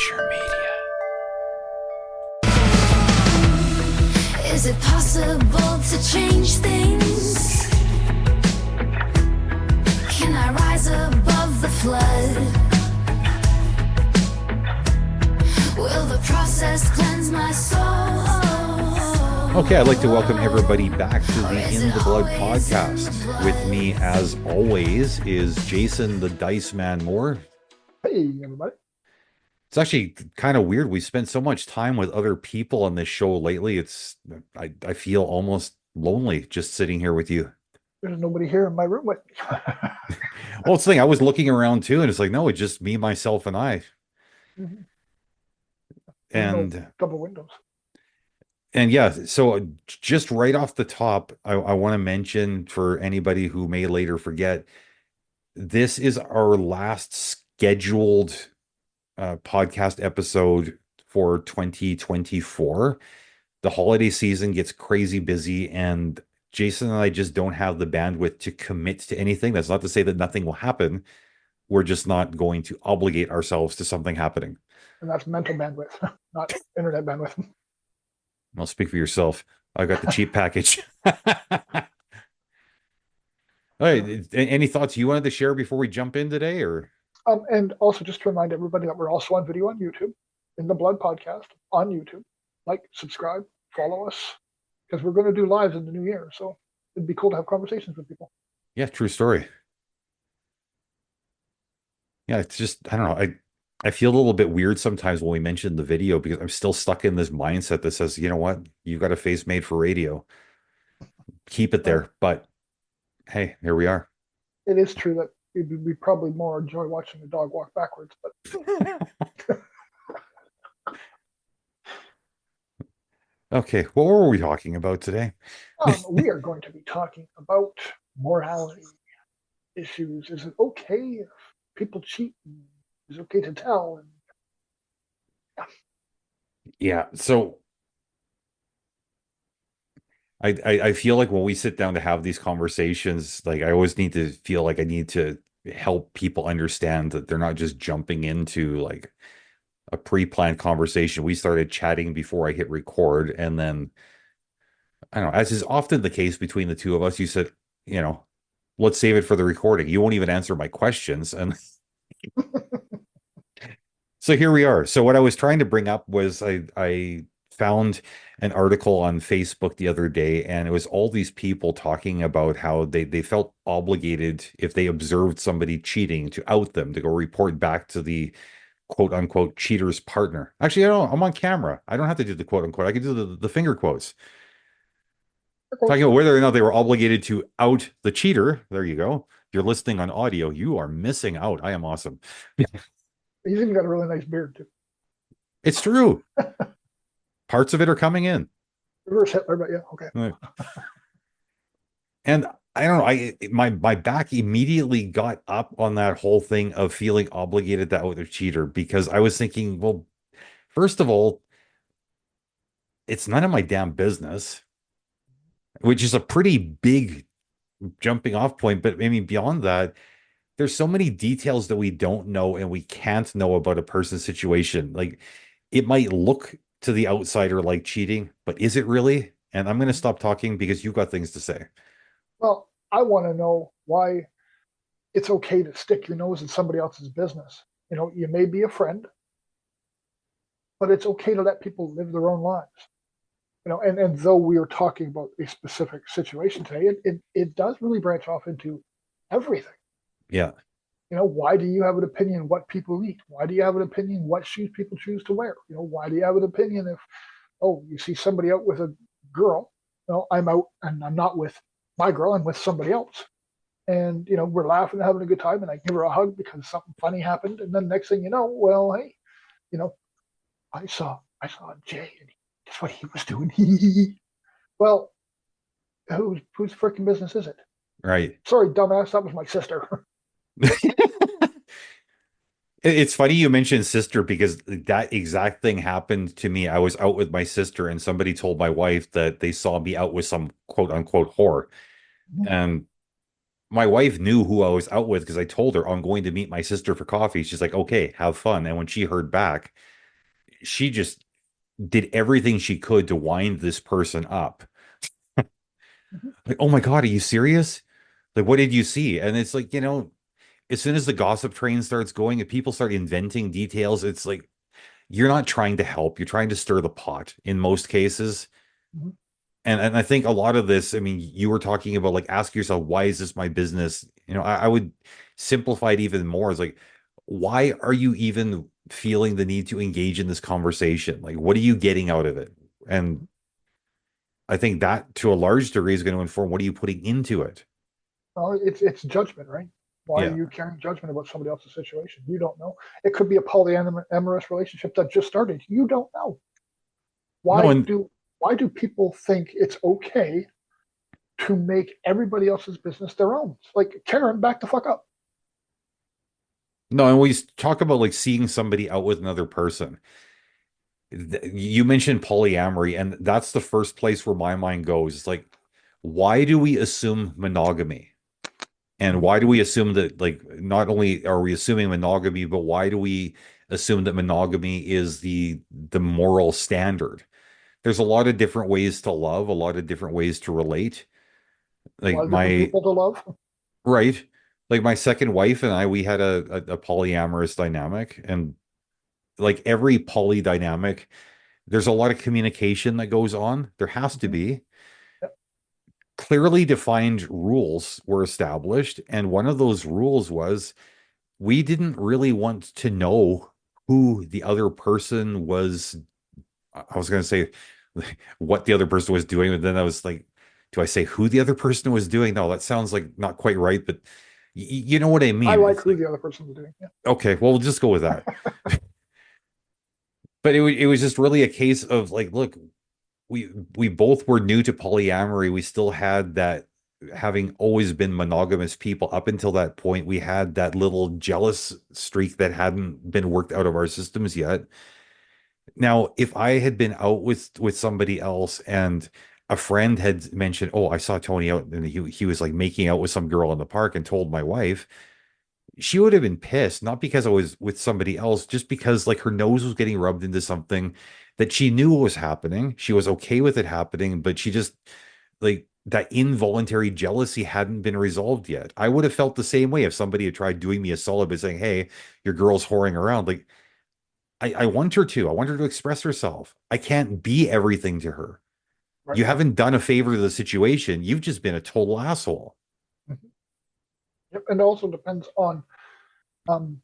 Bergen-Fischer Media. Is it possible to change things? Can I rise above the flood? Will the process cleanse my soul? Okay, I'd like to welcome everybody back to the In the Blood podcast. With me, as always, is Jason the Dice Man Moore. Hey, everybody. It's actually kind of weird. We spent so much time with other people on this show lately. I feel almost lonely just sitting here with you. There's nobody here in my room with me. Well, it's the thing, I was looking around too, and it's like, no, it's just me, myself, and I. Mhm. And No double windows. And yeah, so just right off the top, I want to mention for anybody who may later forget, this is our last scheduled podcast episode for 2024. The holiday season gets crazy busy, and Jason and I just don't have the bandwidth to commit to anything. That's not to say that nothing will happen. We're just not going to obligate ourselves to something happening. And that's mental bandwidth, not internet bandwidth. I'll speak for yourself. I got the cheap package. All right. Any thoughts you wanted to share before we jump in today, or? And also just to remind everybody that we're also on video on YouTube, In the Blood podcast on YouTube. Like, subscribe, follow us, because we're going to do lives in the new year. So it'd be cool to have conversations with people. Yeah, true story. Yeah, it's just, I don't know. I feel a little bit weird sometimes when we mention the video because I'm still stuck in this mindset that says, you know what, you got a face made for radio. Keep it there. But hey, here we are. It is true that we probably more enjoy watching a dog walk backwards, but Okay, what were we talking about today? we are going to be talking about morality issues. Is it okay if people cheat? Is it okay to tell? And Yeah, so I feel like when we sit down to have these conversations, like I always need to feel like I need to help people understand that they're not just jumping into like a pre-planned conversation. We started chatting before I hit record, and then I don't know, as is often the case between the two of us, you said, you know, let's save it for the recording. You won't even answer my questions, and so here we are. So what I was trying to bring up was I found an article on Facebook the other day, and it was all these people talking about how they felt obligated if they observed somebody cheating to out them, to go report back to the quote unquote cheater's partner. Actually, I don't, I'm on camera. I don't have to do the quote unquote. I can do the finger quotes. Talking about whether or not they were obligated to out the cheater. There you go. If you're listening on audio, you are missing out. I am awesome. he's even got a really nice beard too. It's true. Parts of it are coming in. Reverse Hitler, but yeah, okay. Right. And I don't know, my back immediately got up on that whole thing of feeling obligated to out the cheater, because I was thinking, well, first of all, it's none of my damn business, which is a pretty big jumping off point. But I mean, beyond that, there's so many details that we don't know and we can't know about a person's situation. Like, it might look to the outsider like cheating, but is it really? And I'm going to stop talking because you've got things to say. Well, I want to know why it's okay to stick your nose in somebody else's business. You know, you may be a friend, but it's okay to let people live their own lives. You know, and though we are talking about a specific situation today, it does really branch off into everything. Yeah. You know, why do you have an opinion what people eat? Why do you have an opinion what shoes people choose to wear? You know, why do you have an opinion if, oh, you see somebody out with a girl? No, I'm out and I'm not with my girl, I'm with somebody else. And, you know, we're laughing and having a good time, and I give her a hug because something funny happened. And then next thing you know, well, hey, you know, I saw Jay, and guess what he was doing? Well, whose freaking business is it? Right. Sorry, dumbass, that was my sister. It's funny you mentioned sister, because that exact thing happened to me. I was out with my sister and somebody told my wife that they saw me out with some quote unquote whore. And my wife knew who I was out with because I told her I'm going to meet my sister for coffee. She's like, okay, have fun. And when she heard back, she just did everything she could to wind this person up. Mhm. Like, oh my God, are you serious? Like, what did you see? And it's like, as soon as the gossip train starts going and people start inventing details, it's like you're not trying to help. You're trying to stir the pot in most cases. Mhm. And I think a lot of this, I mean, you were talking about like ask yourself, why is this my business? I would simplify it even more. It's like, why are you even feeling the need to engage in this conversation? Like, what are you getting out of it? And I think that to a large degree is going to inform what are you putting into it. Well, it's judgment, right? Why are Yeah. you carrying judgment about somebody else's situation? You don't know. It could be a polyamorous relationship that just started. You don't know. No, Why and do why do people think it's okay to make everybody else's business their own? Like Karen, back the fuck up. no, and we talk about like seeing somebody out with another person. You mentioned polyamory, and that's the first place where my mind goes. It's like, why do we assume monogamy? And Mhm. why do we assume that, like, not only are we assuming monogamy, but why do we assume that monogamy is the moral standard? There's a lot of different ways to love, a lot of different ways to relate. A lot Like of different my people to love. right, like my second wife and I, we had a polyamorous dynamic, and like every poly dynamic, there's a lot of communication that goes on. There has to Mhm. be. Yep. Clearly defined rules were established, and one of those rules was we didn't really want to know who the other person was. I was going to say what the other person was doing, but then I was like, do I say who the other person was doing? No, that sounds like not quite right, but you know what I I mean. like It's who like, the other person's doing. Yeah. okay, well, we'll just go with that. But it was just really a case of like, look, we we both were new to polyamory. We still had that, having always been monogamous people up until that point, we had that little jealous streak that hadn't been worked out of our systems yet. Now, if I had been out with somebody else and a friend had mentioned, "Oh, I saw Tony out and he was like making out with some girl in the park," and told my wife, she would have been pissed, not because I was with somebody else, just because like her nose was getting rubbed into something that she knew was happening. She was okay with it happening, but she just like that involuntary jealousy hadn't been resolved yet. I would have felt the same way if somebody had tried doing me a solid by saying, "Hey, your girl's whoring around." Like I want her to. I want her to express herself. I can't be everything to her. Right. You haven't done a favor to the situation. You've just been a total asshole. Mhm. Yep. And it also depends on um,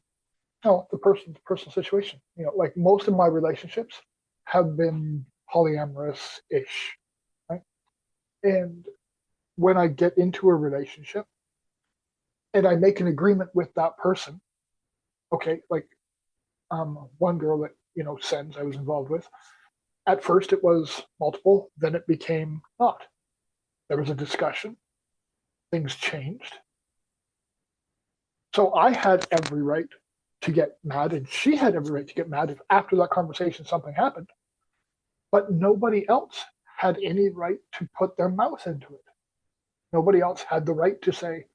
the person's personal situation. Like most of my relationships have been polyamorous-ish, right? And when I get into a relationship and I make an agreement with that person, okay, like one girl that sends I was involved with. At first, it was multiple, then it became not. There was a discussion, things changed. So I had every right to get mad, and she had every right to get mad if after that conversation something happened. But nobody else had any right to put their mouth into it. Nobody else had the right to say,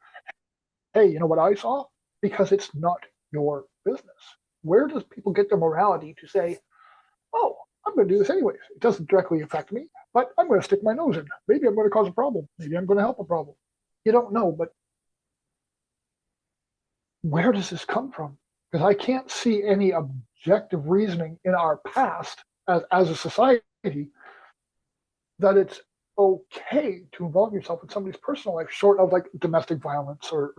hey, you know what I saw? Because it's not your business. Where does people get their morality to say, oh, I'm going to do this anyways? It doesn't directly affect me, but I'm going to stick my nose in. Maybe I'm going to cause a problem. Maybe I'm going to help a problem. You don't know, but where does this come from? Because I can't see any objective reasoning in our past as a society that it's okay to involve yourself in somebody's personal life short of like domestic violence or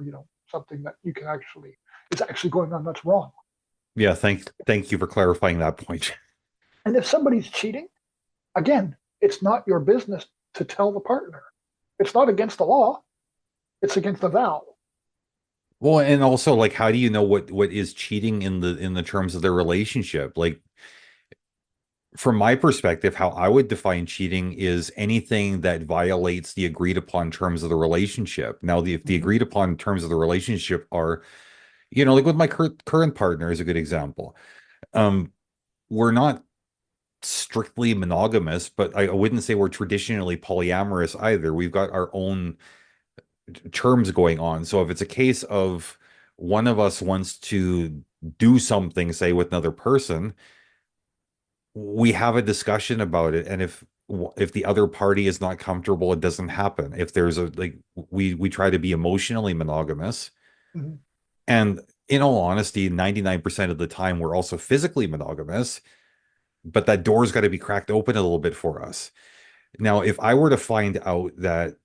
something that you can actually is actually going on that's wrong. Yeah, thank you for clarifying that point. And if somebody's cheating, again, it's not your business to tell the partner. It's not against the law. It's against the vow. Well, and also like how do you know what is cheating in the terms of their relationship? Like from my perspective, how I would define cheating is anything that violates the agreed upon terms of the relationship. Now, if the Mm-hmm. agreed upon terms of the relationship are, like with my current partner is a good example. Um, we're not strictly monogamous, but I wouldn't say we're traditionally polyamorous either. We've got our own terms going on. So if it's a case of one of us wants to do something, say with another person, we have a discussion about it, and if the other party is not comfortable, it doesn't happen. If there's a like we try to be emotionally monogamous, Mhm. and in all honesty, 99% of the time we're also physically monogamous, but that door's got to be cracked open a little bit for us. Now, if I were to find out that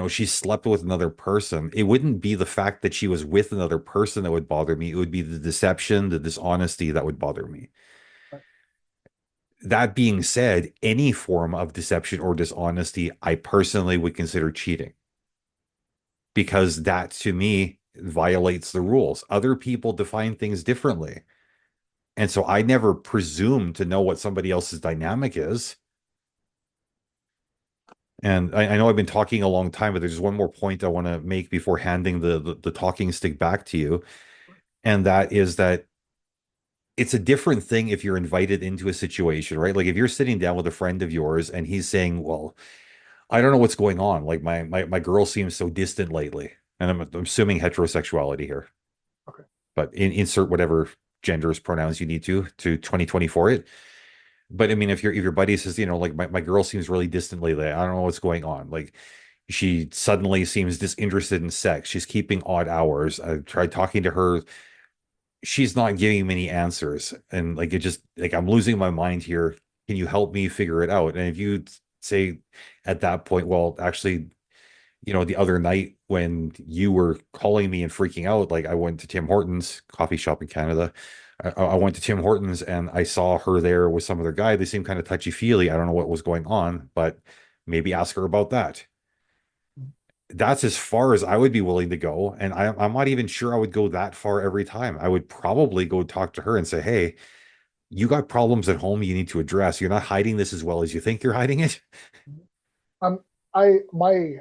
she slept with another person, it wouldn't be the fact that she was with another person that would bother me. It would be the deception, the dishonesty that would bother me. That being said, any form of deception or dishonesty, I personally would consider cheating because that to me violates the rules. Other people define things differently. And so I never presume to know what somebody else's dynamic is. And I know I've been talking a long time, but there's one more point I want to make before handing the talking stick back to you. And that is that it's a different thing if you're invited into a situation, right? Like if you're sitting down with a friend of yours and he's saying, well, I don't know what's going on. Like my girl seems so distant lately. And I'm assuming heterosexuality here, Okay. but insert whatever gender's pronouns you need to 2024 it. But I mean, if your buddy says, like my girl seems really distant lately, I don't know what's going on. Like she suddenly seems disinterested in sex. She's keeping odd hours. I tried talking to her. She's not giving me any answers. And like it just like I'm losing my mind here. Can you help me figure it out? And if you say at that point, well, actually, the other night when you were calling me and freaking out, like I went to Tim Hortons coffee shop in Canada. I went to Tim Hortons and I saw her there with some other guy. They seemed kind of touchy feely. I don't know what was going on, but maybe ask her about that. That's as far as I would be willing to go. And I'm not even sure I would go that far every time. I would probably go talk to her and say, hey, you got problems at home you need to address. You're not hiding this as well as you think you're hiding it. Um, my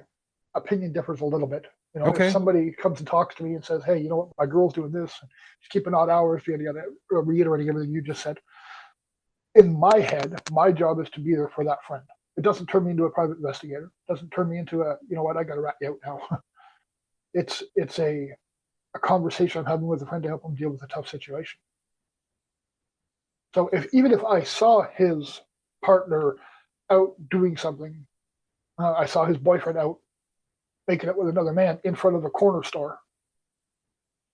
opinion differs a little bit. If Okay. somebody comes and talks to me and says, "Hey, you know what? My girl's doing this. She's keeping odd hours," yada yada, reiterating everything you just said. In my head, my job is to be there for that friend. It doesn't turn me into a private investigator. It doesn't turn me into a, you know what, I got to rat you out now. It's a conversation I'm having with a friend to help him deal with a tough situation. So even if I saw his partner out doing something, I saw his boyfriend out making it with another man in front of a corner store.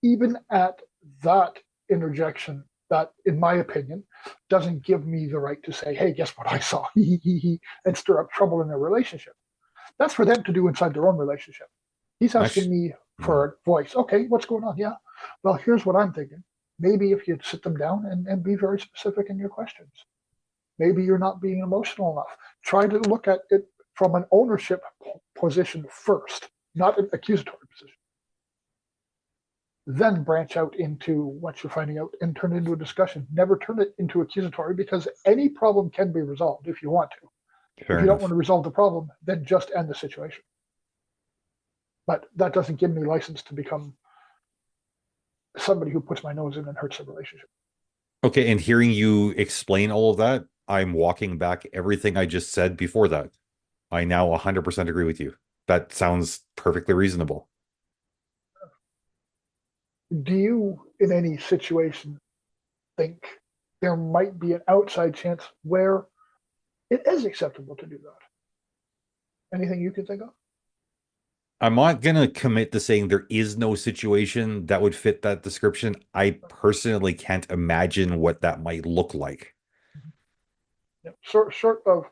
Even at that interjection, that, in my opinion, doesn't give me the right to say, hey, guess what I saw? And stir up trouble in their relationship. That's for them to do inside their own relationship. He's asking Actually, me for a voice. Okay, what's going on? Yeah. Well, here's what I'm thinking. Maybe if you'd sit them down and be very specific in your questions. Maybe you're not being emotional enough. Try to look at it from an ownership position first, not an accusatory position. Then branch out into what you're finding out and turn it into a discussion. Never turn it into accusatory because any problem can be resolved if you want to. If fair you don't want enough. to resolve the problem, then just end the situation. But that doesn't give me license to become somebody who puts my nose in and hurts the relationship. Okay, and hearing you explain all of that, I'm walking back everything I just said before that. I now 100% agree with you. That sounds perfectly reasonable. Do you, in any situation, think there might be an outside chance where it is acceptable to do that? Anything you can think of? I'm not going to commit to saying there is no situation that would fit that description. I personally can't imagine what that might look like. Yeah. Short of,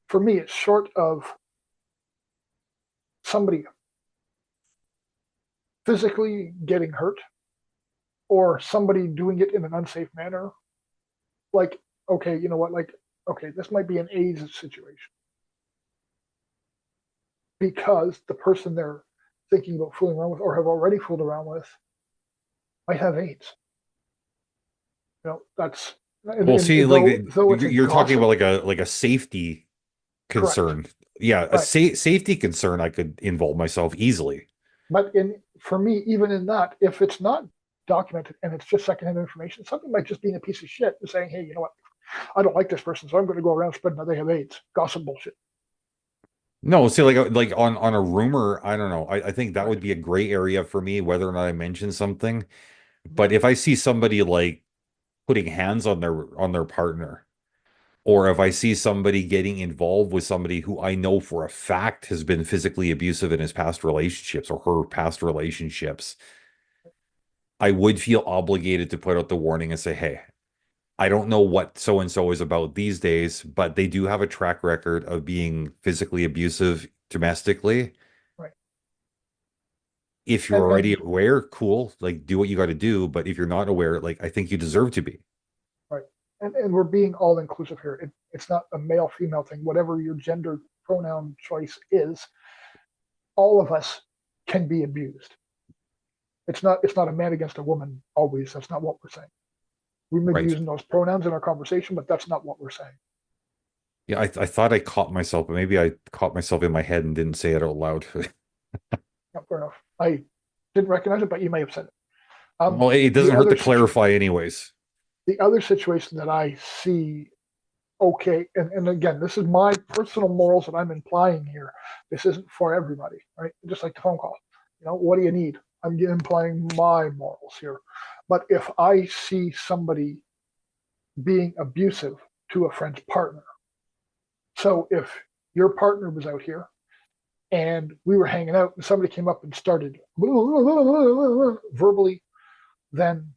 for me, it's short of somebody physically getting hurt or somebody doing it in an unsafe manner. Like, okay, you know what? Like, okay, this might be an AIDS situation because the person they're thinking about fooling around with or have already fooled around with might have AIDS. That's Well, see, like though it's a you're talking gossip. about like a safety Correct. concern. Yeah, a Right. safety concern I could involve myself easily. But for me, even in that, if it's not documented and it's just secondhand information, something might just be a piece of shit and saying, hey, you know what? I don't like this person, so I'm going to go around spreading that they have AIDS. Gossip bullshit. No, see, like on a rumor, I don't know. I think that Right. would be a gray area for me, whether or not I mention something. Mhm. But if I see somebody like putting hands on their partner, Or if I see somebody getting involved with somebody who I know for a fact has been physically abusive in his past relationships or her past relationships, I would feel obligated to put out the warning and say, hey, I don't know what so and so is about these days, but they do have a track record of being physically abusive domestically. Right. If you're already And aware, cool, like do what you got to do. But if you're not aware, like I think you deserve to be. right. And we're being all inclusive here. It's not a male female thing. Whatever your gender pronoun choice is, all of us can be abused. It's not a man against a woman always. That's not what we're saying. We may be Right. using those pronouns in our conversation, but that's not what we're saying. Yeah, I thought I caught myself, but maybe I caught myself in my head and didn't say it out loud. Yeah, fair enough. I didn't recognize it, but you may have said it. Um, Well, it the doesn't hurt other to situ- clarify anyways. the other situation that I see, okay, and again, this is my personal morals that I'm implying here. This isn't for everybody, right? Just like the phone call. What do you need? I'm implying my morals here. But if I see somebody being abusive to a friend's partner, so if your partner was out here and we were hanging out and somebody came up and started verbally, then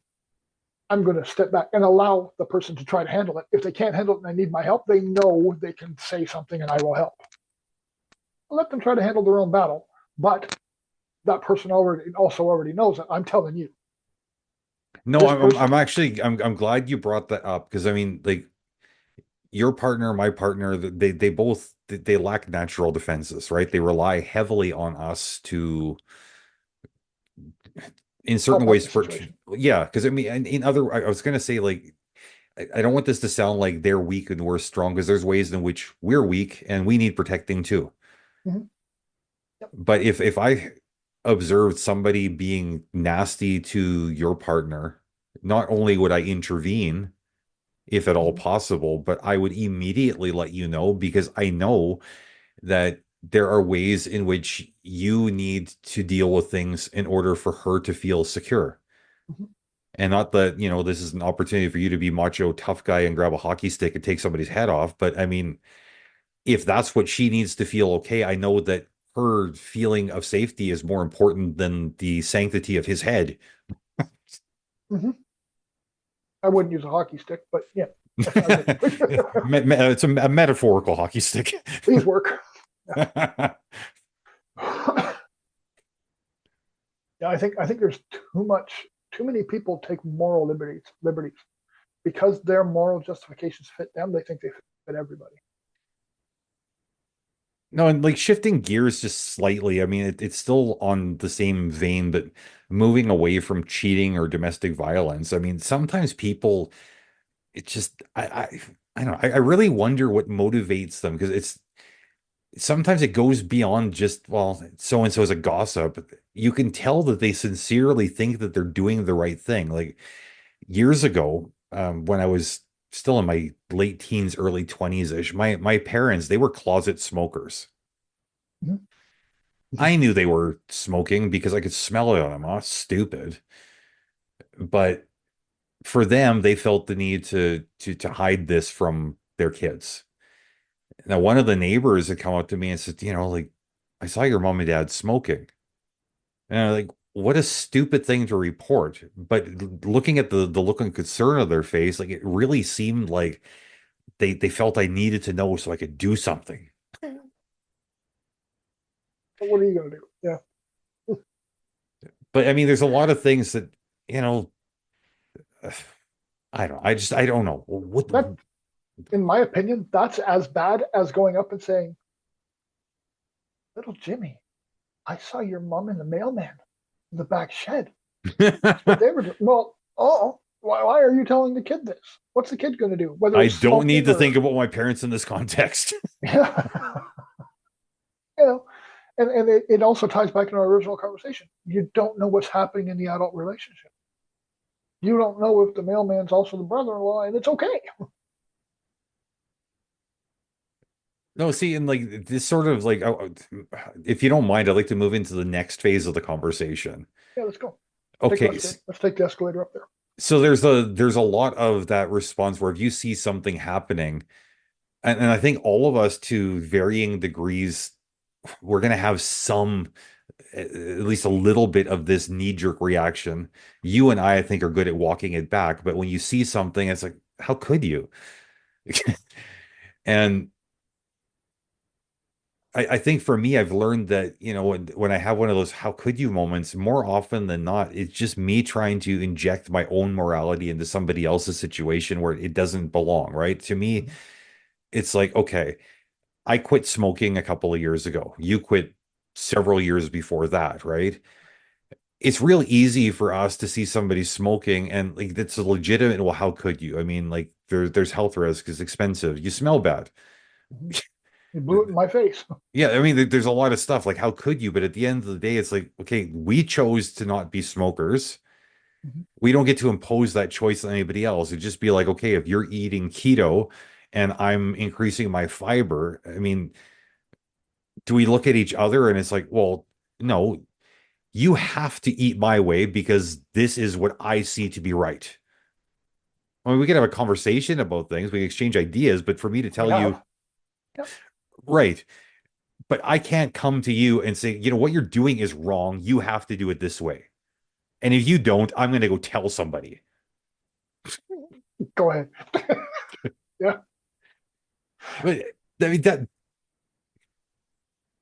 I'm going to step back and allow the person to try to handle it. If they can't handle it and they need my help, they know they can say something and I will help. I'll let them try to handle their own battle, but that person already knows that I'm telling you. No, This person, I'm actually I'm glad you brought that up because I mean, like your partner, my partner, they both they lack natural defenses, right? They rely heavily on us to, in certain help out ways, the situation. yeah. Because I mean, in other, I was gonna say like I don't want this to sound like they're weak and we're strong because there's ways in which we're weak and we need protecting too. Mm-hmm. Yep. But if I observed somebody being nasty to your partner, not only would I intervene if at all Mm-hmm. possible, but I would immediately let you know because I know that there are ways in which you need to deal with things in order for her to feel secure. Mm-hmm. And not that, this is an opportunity for you to be macho tough guy and grab a hockey stick and take somebody's head off. But I mean, if that's what she needs to feel okay, I know that her feeling of safety is more important than the sanctity of his head. Mm-hmm. I wouldn't use a hockey stick, but yeah, I get you. It's a metaphorical hockey stick. Please work. Yeah, I think there's too many people take moral liberties because their moral justifications fit them. They think they fit everybody. No, and like shifting gears just slightly, I mean, it's still on the same vein, but moving away from cheating or domestic violence. I mean, sometimes people, it just, I don't know, I really wonder what motivates them because sometimes it goes beyond just, well, so and so is a gossip. You can tell that they sincerely think that they're doing the right thing. Like years ago, when I was still in my late teens, early 20s ish, my parents, they were closet smokers. Mm-hmm. I knew they were smoking because I could smell it on them. I was stupid. But for them, they felt the need to hide this from their kids. Now, one of the neighbors had come up to me and said, like, I saw your mom and dad smoking. And I'm like, what a stupid thing to report. But looking at the look and concern of their face, like it really seemed like they felt I needed to know so I could do something. But what are you going to do? Yeah, But I mean, there's a lot of things that, you know, I don't know. What that, in my opinion, that's as bad as going up and saying, "Little Jimmy, I saw your mom and the mailman in the back shed." That's what they were doing. Well, oh, why are you telling the kid this? What's the kid going to do? Whether I it's don't need smoking to think or about my parents in this context. yeah, you know, and it also ties back to our original conversation. You don't know what's happening in the adult relationship. You don't know if the mailman's also the brother-in-law, and it's okay. No, see, and like this sort of like, if you don't mind, I'd like to move into the next phase of the conversation. Yeah, let's go. Take the Okay, escalator. Let's take the escalator up there. so there's a lot of that response where if you see something happening, And I think all of us to varying degrees, we're going to have some, at least a little bit of this knee-jerk reaction. You and I think, are good at walking it back, but when you see something, it's like, how could you? And I think for me, I've learned that, when I have one of those how could you moments, more often than not, it's just me trying to inject my own morality into somebody else's situation where it doesn't belong, right? To me, Mhm. it's like, okay, I quit smoking a couple of years ago. You quit several years before that, right? It's real easy for us to see somebody smoking and like that's a legitimate, well, how could you? I mean, like there's health risk, it's expensive, you smell bad. Mhm. You blew it in my face. Yeah, I mean, there's a lot of stuff like how could you? But at the end of the day, it's like, okay, we chose to not be smokers. Mhm. We don't get to impose that choice on anybody else. It'd just be like, okay, if you're eating keto and I'm increasing my fiber, I mean, do we look at each other and it's like, well, no, you have to eat my way because this is what I see to be right. I mean, we can have a conversation about things, we can exchange ideas, but for me to We tell you, have. Yep. right, but I can't come to you and say, what you're doing is wrong. You have to do it this way. And if you don't, I'm going to go tell somebody. Go ahead. Yeah. But I mean, that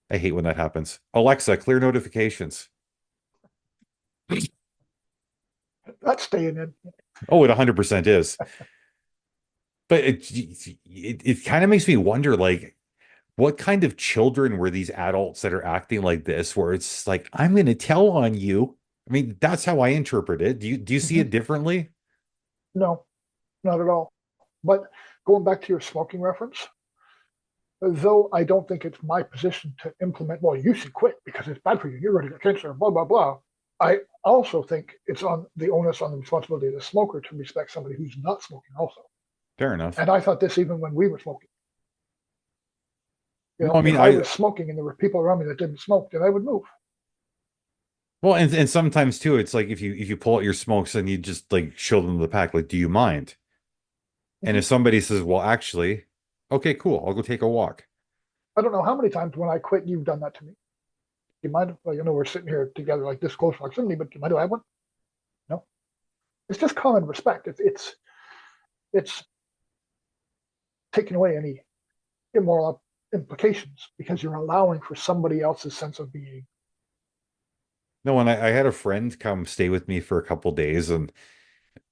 I hate when that happens. Alexa, clear notifications. That's staying in. Oh, it 100% is. But it kind of makes me wonder, like, what kind of children were these adults that are acting like this, where it's like, I'm going to tell on you. I mean, that's how I interpret it. Do you see Mhm. it differently? No, not at all. But going back to your smoking reference, though I don't think it's my position to implement, well, you should quit because it's bad for you. You're going to get cancer, blah, blah, blah. I also think it's on the onus on the responsibility of the smoker to respect somebody who's not smoking also. Fair enough. And I thought this even when we were smoking. No, I mean, If I was smoking and there were people around me that didn't smoke, then I would move. well, and sometimes too, it's like if you pull out your smokes and you just like show them the pack, like, do you mind? And if Mhm. somebody says, well, actually, okay, cool, I'll go take a walk. I don't know how many times when I quit, you've done that to me. Do you mind? Well, we're sitting here together like this close proximity, but do you mind if I have one? No. It's just common respect. It's taking away any immoral implications because you're allowing for somebody else's sense of being. No, and I had a friend come stay with me for a couple days, and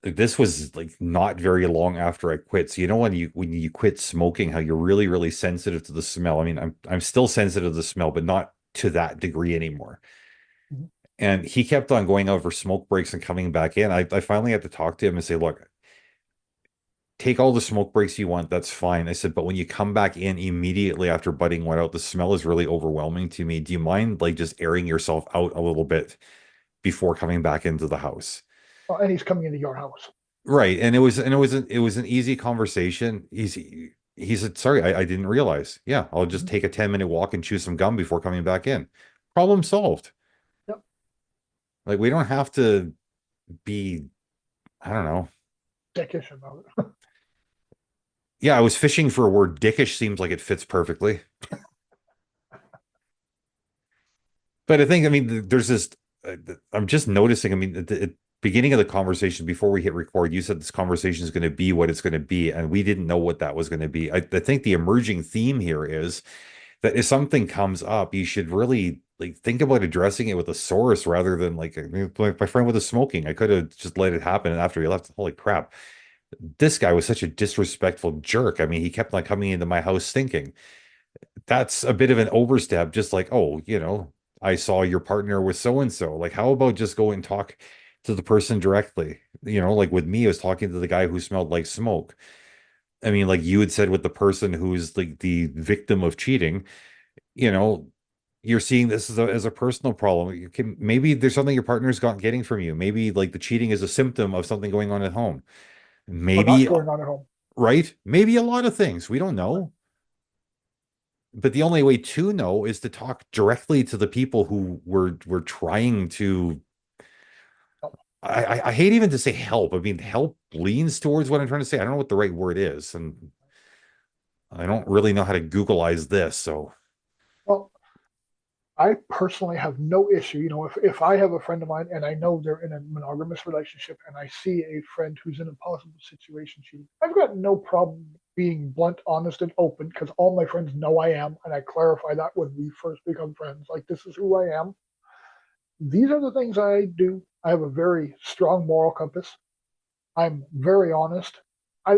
this was like not very long after I quit. So when you quit smoking, how you're really, really sensitive to the smell. I mean, I'm still sensitive to the smell, but not to that degree anymore. Mhm. And he kept on going out for smoke breaks and coming back in. I finally had to talk to him and say, look, take all the smoke breaks you want. That's fine. I said, but when you come back in immediately after butting one out, the smell is really overwhelming to me. Do you mind like just airing yourself out a little bit before coming back into the house? And he's coming into your house. Right. And it was an easy conversation. He said, sorry, I didn't realize. Yeah, I'll just Mhm. take a 10-minute walk and chew some gum before coming back in. Problem solved. Yep. Like we don't have to be, I don't know. Dickish about it. Yeah, I was fishing for a word. Dickish seems like it fits perfectly. But I think, I mean, there's this. I'm just noticing. I mean, at the beginning of the conversation, before we hit record, you said this conversation is going to be what it's going to be, and we didn't know what that was going to be. I think the emerging theme here is that if something comes up, you should really like think about addressing it with a source rather than like, I mean, like my friend with the smoking. I could have just let it happen, and after he left, holy crap, this guy was such a disrespectful jerk. I mean, he kept on coming into my house stinking. That's a bit of an overstep. Just like, oh, I saw your partner with so and so. Like, how about just go and talk to the person directly? Like with me, I was talking to the guy who smelled like smoke. I mean, like you had said with the person who's like the victim of cheating, you know, you're seeing this as a personal problem. Maybe there's something your partner's got getting from you. Maybe like the cheating is a symptom of something going on at home. Or not Maybe, going on at home. right? Maybe a lot of things. We don't Right. know. But the only way to know is to talk directly to the people who were trying to. I hate even to say help. I mean, help leans towards what I'm trying to say. I don't know what the right word is, and I don't really know how to Googleize this, so Well, I personally have no issue. If I have a friend of mine and I know they're in a monogamous relationship and I see a friend who's in a possible situation cheating, I've got no problem being blunt, honest, and open because all my friends know I am, and I clarify that when we first become friends. Like, this is who I am. These are the things I do. I have a very strong moral compass. I'm very honest.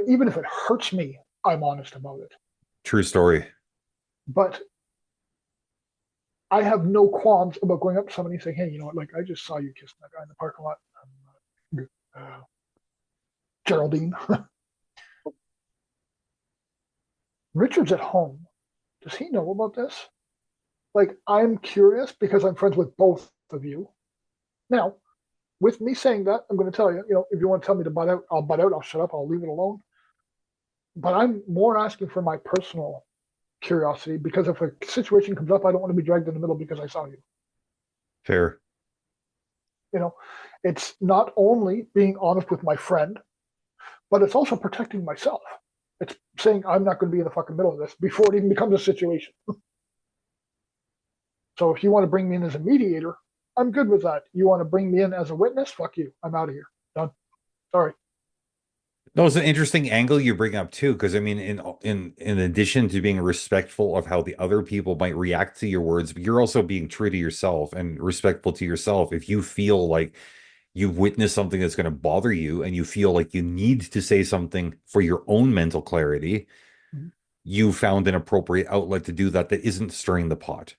Even if it hurts me, I'm honest about it. true story. But I have no qualms about going up to somebody and saying, "Hey, you know what? Like, I just saw you kissing that guy in the parking lot, Geraldine. Richard's at home. Does he know about this? Like, I'm curious because I'm friends with both of you. Now, with me saying that, I'm going to tell you, if you want to tell me to butt out, I'll butt out. I'll shut up. I'll leave it alone. But I'm more asking for my personal curiosity because if a situation comes up, I don't want to be dragged in the middle because I saw you. Fair. It's not only being honest with my friend, but it's also protecting myself. It's saying I'm not going to be in the fucking middle of this before it even becomes a situation. So if you want to bring me in as a mediator, I'm good with that. You want to bring me in as a witness? Fuck you. I'm out of here. Done. Sorry. No, it's an interesting angle you bring up too, because I mean, in addition to being respectful of how the other people might react to your words, you're also being true to yourself and respectful to yourself. If you feel like you've witnessed something that's going to bother you and you feel like you need to say something for your own mental clarity, Mhm. you found an appropriate outlet to do that that isn't stirring the pot.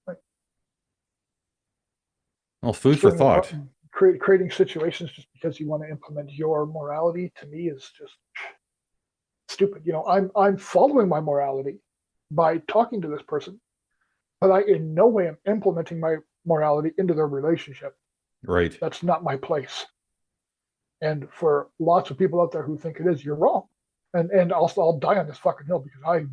Right. Well, food for Stirring the pot, thought. creating situations just because you want to implement your morality to me is just stupid. I'm following my morality by talking to this person, but I in no way am implementing my morality into their relationship. Right. That's not my place. And for lots of people out there who think it is, you're wrong. And also I'll die on this fucking hill because I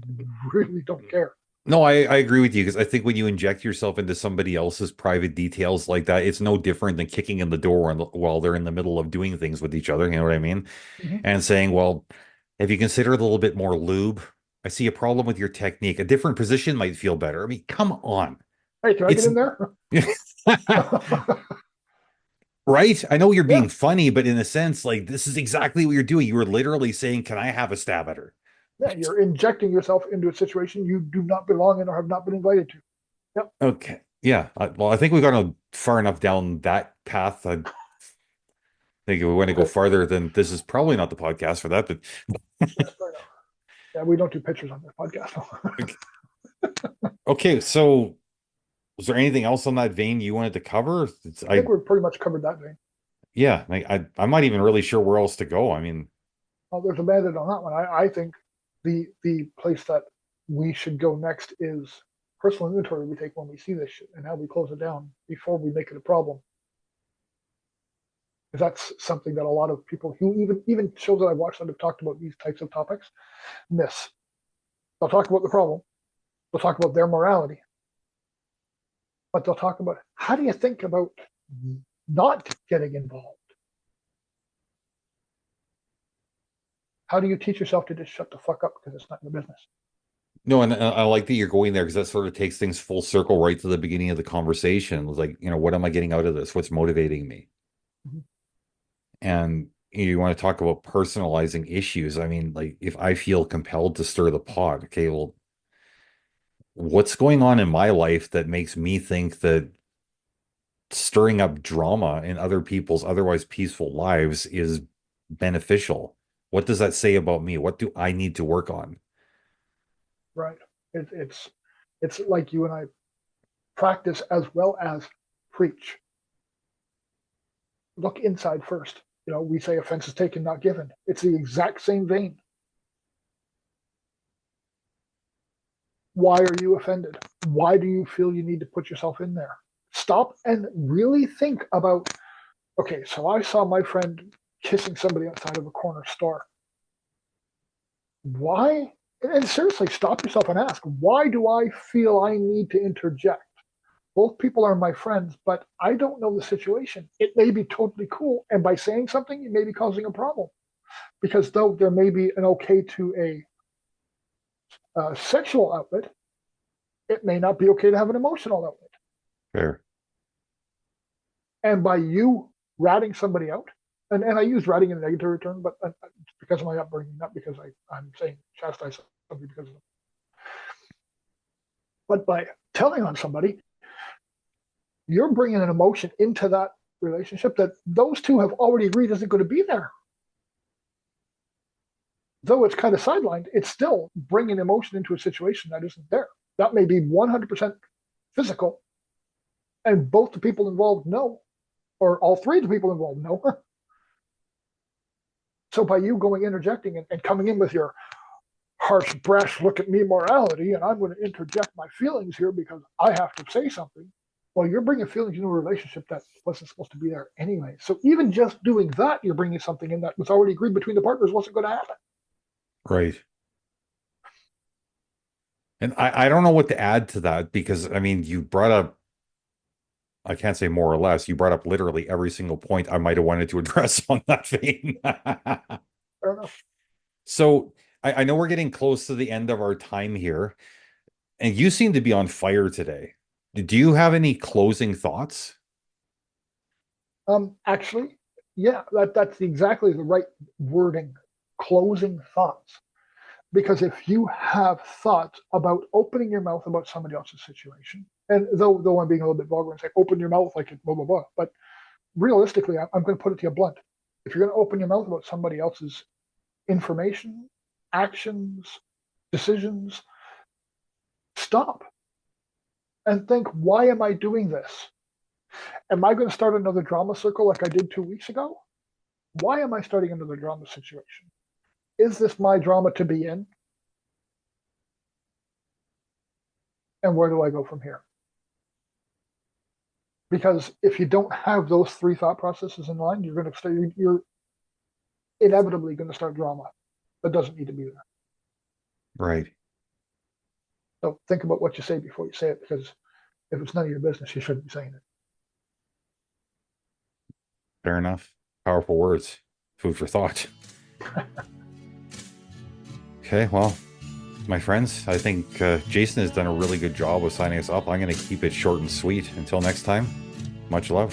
really don't care. No, I agree with you because I think when you inject yourself into somebody else's private details like that, it's no different than kicking in the door while they're in the middle of doing things with each other. You know what I mean? Mm-hmm. And saying, well, if you consider it a little bit more lube, I see a problem with your technique. A different position might feel better. I mean, come on. Hey, can I get It's in there? right. I know you're Yeah. being funny, but in a sense, like this is exactly what you're doing. You were literally saying, can I have a stab at her? Yeah, you're injecting yourself into a situation you do not belong in or have not been invited to. Yep. Okay. Yeah. Well, I think we've gone far enough down that path. I think if we want to go Okay. farther, then this is probably not the podcast for that. But Yes, fair enough. Yeah, we don't do pictures on this podcast. okay. So, was there anything else on that vein you wanted to cover? I think we've pretty much covered that vein. Yeah, I'm not even really sure where else to go. I mean, Well, there's a bandit on that one. I think the place that we should go next is personal inventory we take when we see this shit and how we close it down before we make it a problem. Because that's something that a lot of people who even shows that I've watched that have talked about these types of topics miss. They'll talk about the problem. They'll talk about their morality, but they'll talk about how do you think about not getting involved? How do you teach yourself to just shut the fuck up because it's not your business? no, and I like that you're going there because that sort of takes things full circle right to the beginning of the conversation. It was like, what am I getting out of this? What's motivating me? Mhm. And you want to talk about personalizing issues. I mean, like if I feel compelled to stir the pot, okay, well, what's going on in my life that makes me think that stirring up drama in other people's otherwise peaceful lives is beneficial? What does that say about me? What do I need to work on? Right. It's like you and I practice as well as preach. Look inside first. We say offense is taken, not given. It's the exact same vein. Why are you offended? Why do you feel you need to put yourself in there? Stop and really think about, okay, so I saw my friend kissing somebody outside of a corner store. Why? And seriously, stop yourself and ask, why do I feel I need to interject? Both people are my friends, but I don't know the situation. It may be totally cool. And by saying something, you may be causing a problem. Because though there may be an okay to a sexual outlet, it may not be okay to have an emotional outlet. Fair. And by you ratting somebody out, and I use ratting in a negative term, but because of my upbringing, not because I'm saying chastise somebody because of them. But by telling on somebody, you're bringing an emotion into that relationship that those two have already agreed isn't going to be there. Though it's kind of sidelined, it's still bringing emotion into a situation that isn't there. That may be 100% physical, and both the people involved know, or all three of the people involved know. So by you going interjecting and coming in with your harsh, brash, look at me morality, and I'm going to interject my feelings here because I have to say something. Well, you're bringing feelings into a relationship that wasn't supposed to be there anyway. So even just doing that, you're bringing something in that was already agreed between the partners wasn't going to happen. Right. And I don't know what to add to that because, I mean, you brought up, I can't say more or less, you brought up literally every single point I might have wanted to address on that vein. Fair enough. So I know we're getting close to the end of our time here, and you seem to be on fire today. Do you have any closing thoughts? Actually, yeah, that's exactly the right wording. Closing thoughts. Because if you have thoughts about opening your mouth about somebody else's situation, and though I'm being a little bit vulgar and say open your mouth like it blah blah blah, but realistically, I'm going to put it to you blunt. If you're going to open your mouth about somebody else's information, actions, decisions, stop and think, why am I doing this? Am I going to start another drama circle like I did 2 weeks ago? Why am I starting another drama situation? Is this my drama to be in? And where do I go from here? Because if you don't have those three thought processes in line, you're inevitably going to start drama that doesn't need to be there. Right. So think about what you say before you say it, because if it's none of your business, you shouldn't be saying it. Fair enough. Powerful words. Food for thought. Okay, well, my friends, I think Jason has done a really good job of signing us up. I'm going to keep it short and sweet. Until next time, much love.